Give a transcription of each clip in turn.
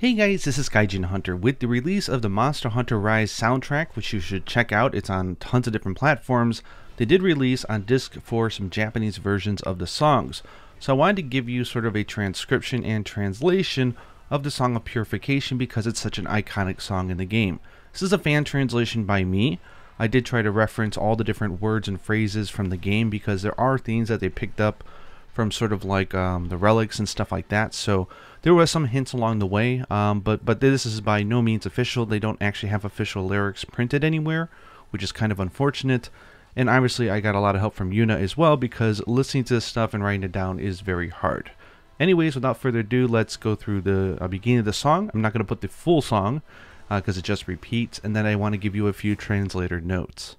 Hey guys, this is Gaijin Hunter. With the release of the Monster Hunter Rise soundtrack, which you should check out, it's on tons of different platforms, they did release on disc for some Japanese versions of the songs. So I wanted to give you sort of a transcription and translation of the song of Purification because it's such an iconic song in the game. This is a fan translation by me. I did try to reference all the different words and phrases from the game because there are things that they picked up from sort of like the relics and stuff like that. So there was some hints along the way, but this is by no means official. They don't actually have official lyrics printed anywhere, which is kind of unfortunate. And obviously I got a lot of help from Yuna as well because listening to this stuff and writing it down is very hard. Anyways, without further ado, let's go through the beginning of the song. I'm not going to put the full song because it just repeats, and then I want to give you a few translator notes.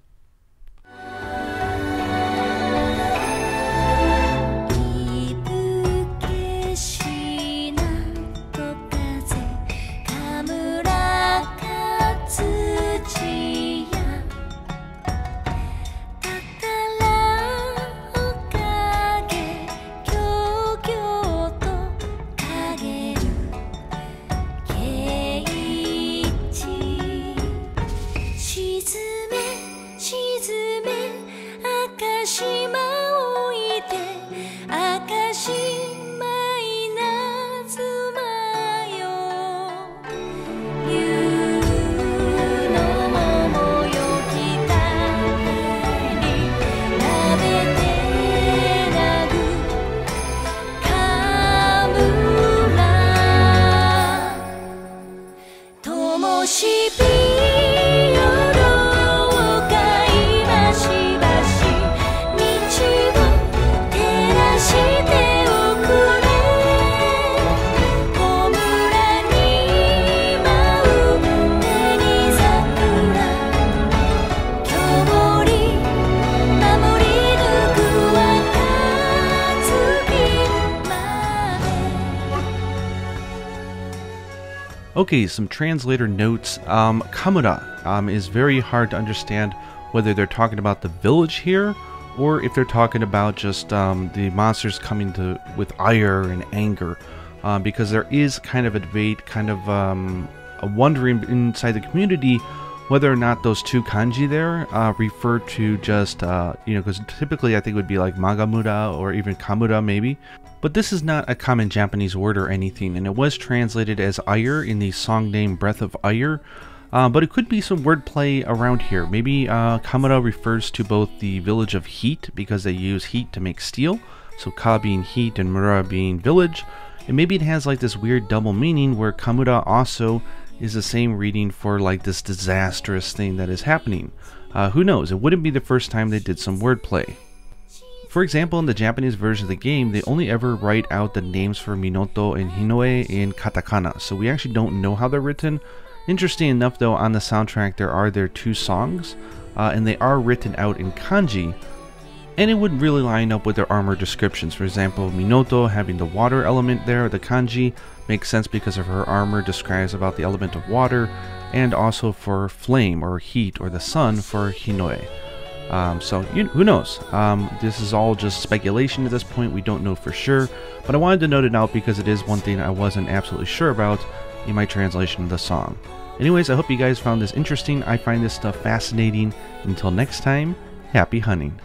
Okay, some translator notes. Kamura is very hard to understand whether they're talking about the village here or if they're talking about just the monsters coming with ire and anger, because there is kind of a debate, kind of a wondering inside the community whether or not those two kanji there refer to just, because typically I think it would be like Magamura or even Kamura maybe. But this is not a common Japanese word or anything, and it was translated as ire in the song name Breath of Ire. But it could be some wordplay around here. Maybe Kamura refers to both the village of heat because they use heat to make steel. So Ka being heat and Mura being village. And maybe it has like this weird double meaning where Kamura also is the same reading for like this disastrous thing that is happening. Who knows? It wouldn't be the first time they did some wordplay. For example, in the Japanese version of the game, they only ever write out the names for Minoto and Hinoe in katakana, so we actually don't know how they're written. Interesting enough though, on the soundtrack there are their two songs, and they are written out in kanji, and it would really line up with their armor descriptions. For example, Minoto having the water element there, the kanji, makes sense because of her armor describes about the element of water, and also for flame or heat or the sun for Hinoe. So who knows? This is all just speculation at this point. We don't know for sure, but I wanted to note it out because it is one thing I wasn't absolutely sure about in my translation of the song. Anyways, I hope you guys found this interesting. I find this stuff fascinating. Until next time, happy hunting.